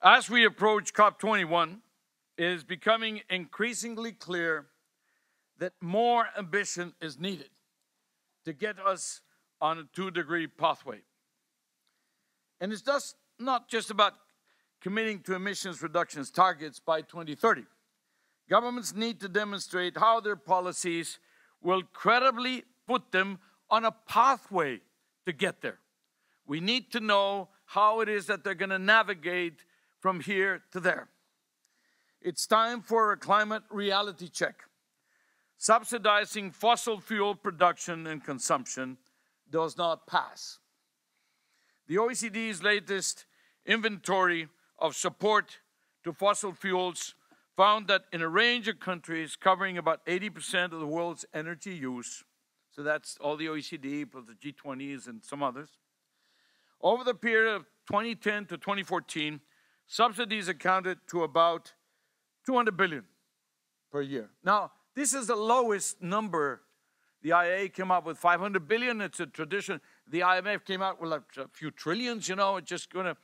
As we approach COP21, it is becoming increasingly clear that more ambition is needed to get us on a 2-degree pathway. And it's not just about committing to emissions reductions targets by 2030. Governments need to demonstrate how their policies will credibly put them on a pathway to get there. We need to know how it is that they're going to navigate from here to there. It's time for a climate reality check. Subsidizing fossil fuel production and consumption does not pass. The OECD's latest inventory of support to fossil fuels found that in a range of countries covering about 80% of the world's energy use, so that's all the OECD plus the G20s and some others, over the period of 2010 to 2014, subsidies accounted to about 200 billion per year. Now, this is the lowest number. The IEA came up with 500 billion. It's a tradition. The IMF came out with like a few trillions, you know, it's just gonna.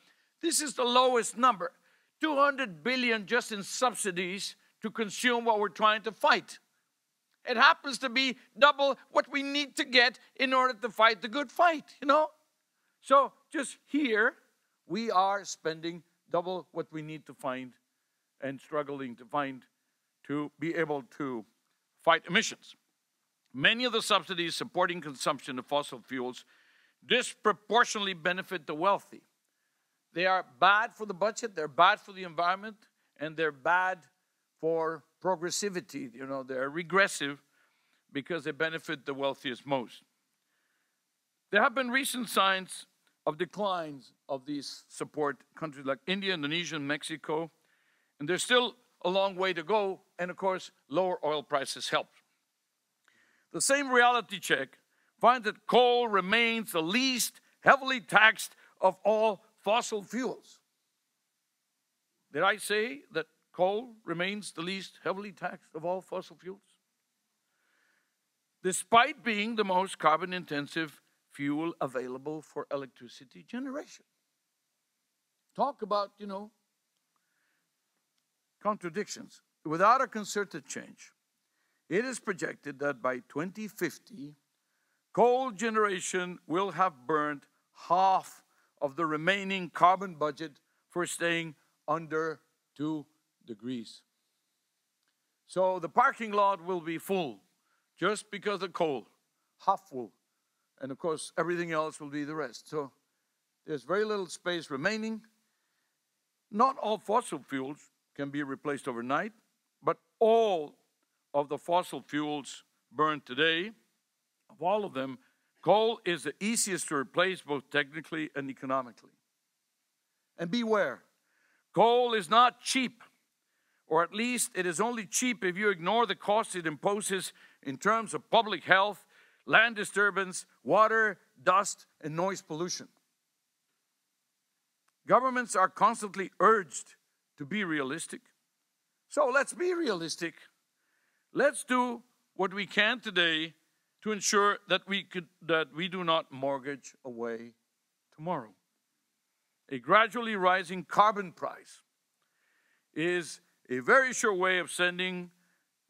This is the lowest number. 200 billion just in subsidies to consume what we're trying to fight. It happens to be double what we need to get in order to fight the good fight, you know? So just here, we are spending double what we need to find and struggling to find to be able to fight emissions. Many of the subsidies supporting consumption of fossil fuels disproportionately benefit the wealthy. They are bad for the budget, they're bad for the environment, and they're bad for progressivity. You know, they're regressive because they benefit the wealthiest most. There have been recent signs of declines of these support countries like India, Indonesia, and Mexico, and there's still a long way to go, and of course, lower oil prices help. The same reality check finds that coal remains the least heavily taxed of all fossil fuels. Did I say that coal remains the least heavily taxed of all fossil fuels? Despite being the most carbon-intensive fuel available for electricity generation. Talk about, you know, contradictions. Without a concerted change, it is projected that by 2050, coal generation will have burned half of the remaining carbon budget for staying under 2 degrees. So the parking lot will be full just because of coal, half full. And of course, everything else will be the rest. So there's very little space remaining. Not all fossil fuels can be replaced overnight, but all of the fossil fuels burned today, of all of them, coal is the easiest to replace both technically and economically. And beware, coal is not cheap, or at least it is only cheap if you ignore the cost it imposes in terms of public health, land disturbance, water, dust, and noise pollution. Governments are constantly urged to be realistic. So let's be realistic. Let's do what we can today to ensure that we do not mortgage away tomorrow. A gradually rising carbon price is a very sure way of sending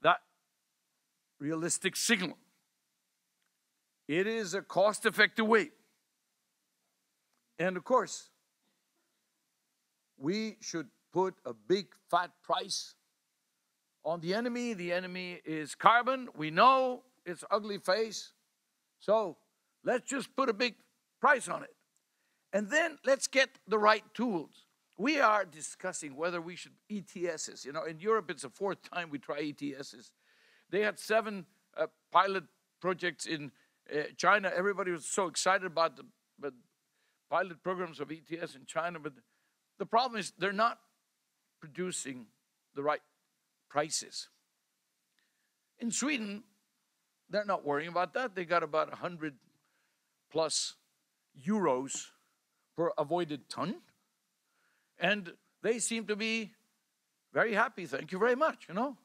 that realistic signal. It is a cost-effective way. And of course, we should put a big fat price on the enemy. The enemy is carbon. We know its ugly face. So let's just put a big price on it. And then let's get the right tools. We are discussing whether we should ETSs. You know, in Europe, it's the 4th time we try ETSs. They had 7 pilot projects in China. Everybody was so excited about the pilot programs of ETS in China. But the problem is they're not producing the right prices. In Sweden, they're not worrying about that. They got about 100 plus euros per avoided ton. And they seem to be very happy. Thank you very much, you know.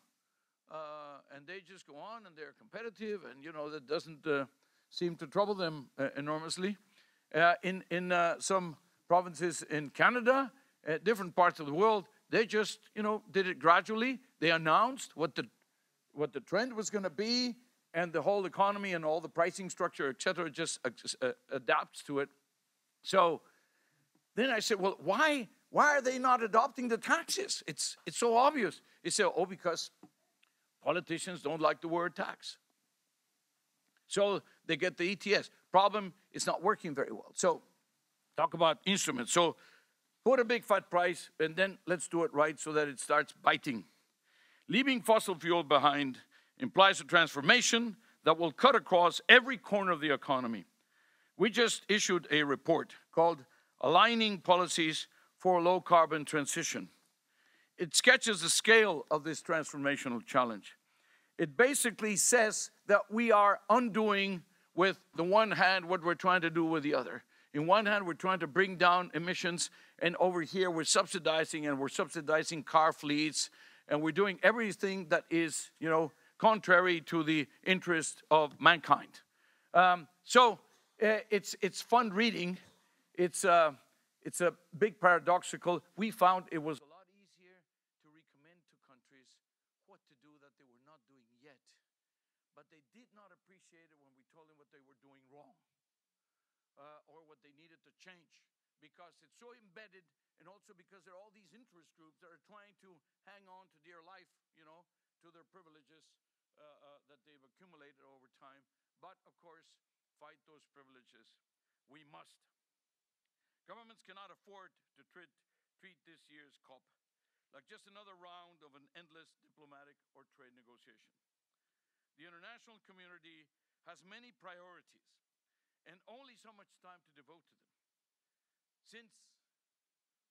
And they just go on and they're competitive, and, you know, that doesn't seem to trouble them enormously. In some provinces in Canada, different parts of the world, they just, did it gradually. They announced what the trend was going to be, and the whole economy and all the pricing structure, et cetera, just adapts to it. So then I said, well, why are they not adopting the taxes? It's so obvious. They say, oh, because politicians don't like the word tax. So they get the ETS. Problem, it's not working very well. So talk about instruments. So put a big fat price, and then let's do it right so that it starts biting. Leaving fossil fuel behind implies a transformation that will cut across every corner of the economy. We just issued a report called Aligning Policies for a Low Carbon Transition. It sketches the scale of this transformational challenge. It basically says that we are undoing with the one hand what we're trying to do with the other. In one hand, we're trying to bring down emissions, and over here we're subsidizing car fleets, and we're doing everything that is, contrary to the interest of mankind. It's fun reading. It's a big paradoxical. We found it was a lot easier to recommend to countries what to do that they were not doing yet. But they did not appreciate it when we told them what they were doing wrong or what they needed to change, because it's so embedded, and also because there are all these interest groups that are trying to hang on to dear life, to their privileges that they've accumulated over time. But, of course, fight those privileges. We must. Governments cannot afford to treat this year's COP like just another round of an endless diplomatic or trade negotiation. The international community has many priorities and only so much time to devote to them. Since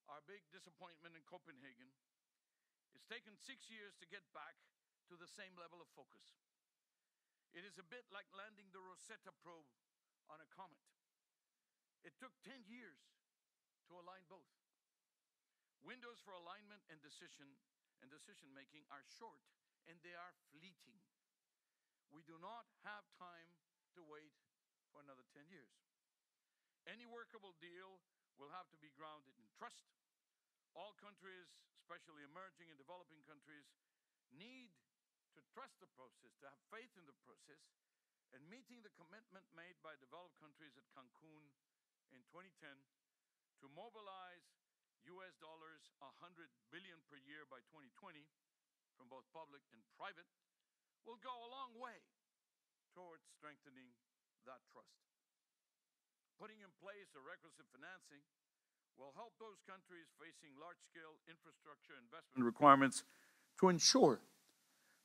our big disappointment in Copenhagen, it's taken 6 years to get back to the same level of focus. It is a bit like landing the Rosetta probe on a comet. It took 10 years to align both. Windows for alignment and decision-making are short, and they are fleeting. We do not have time to wait for another 10 years. Any workable deal will have to be grounded in trust. All countries, especially emerging and developing countries, need to trust the process, to have faith in the process, and meeting the commitment made by developed countries at Cancun in 2010 to mobilize US dollars $100 billion per year by 2020 from both public and private will go a long way towards strengthening that trust. Putting in place the requisite financing will help those countries facing large-scale infrastructure investment requirements to ensure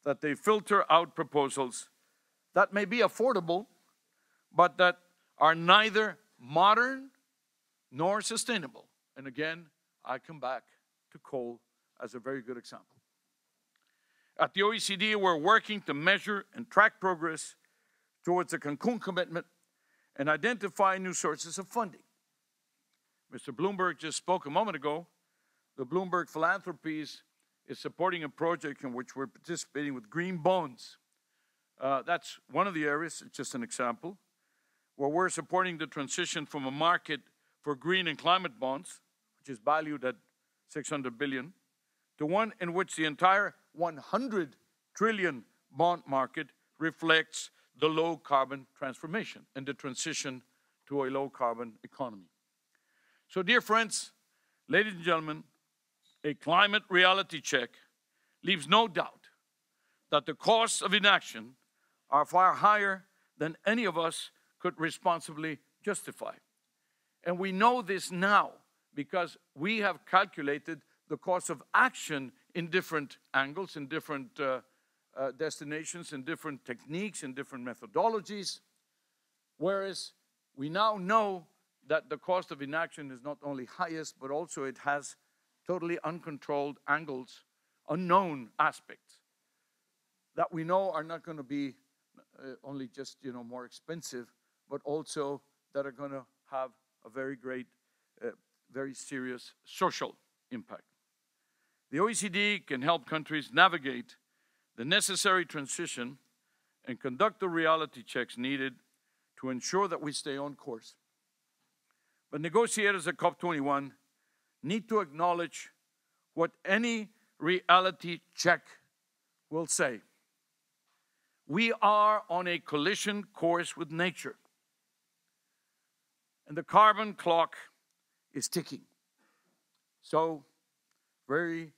that they filter out proposals that may be affordable, but that are neither modern nor sustainable. And again, I come back to coal as a very good example. At the OECD, we're working to measure and track progress towards the Cancun commitment and identify new sources of funding. Mr. Bloomberg just spoke a moment ago. The Bloomberg Philanthropies is supporting a project in which we're participating with green bonds. That's one of the areas, it's just an example, where we're supporting the transition from a market for green and climate bonds, which is valued at $600 billion, to one in which the entire 100 trillion bond market reflects the low-carbon transformation and the transition to a low-carbon economy. So, dear friends, ladies and gentlemen, a climate reality check leaves no doubt that the costs of inaction are far higher than any of us could responsibly justify. And we know this now because we have calculated the cost of action in different angles, in different destinations, in different techniques, in different methodologies, whereas we now know that the cost of inaction is not only highest, but also it has totally uncontrolled angles, unknown aspects that we know are not going to be only just, more expensive, but also that are going to have a very great, very serious social impact. The OECD can help countries navigate the necessary transition and conduct the reality checks needed to ensure that we stay on course. But negotiators at COP21 need to acknowledge what any reality check will say. We are on a collision course with nature, and the carbon clock is ticking. So, very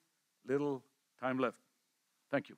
little time left. Thank you.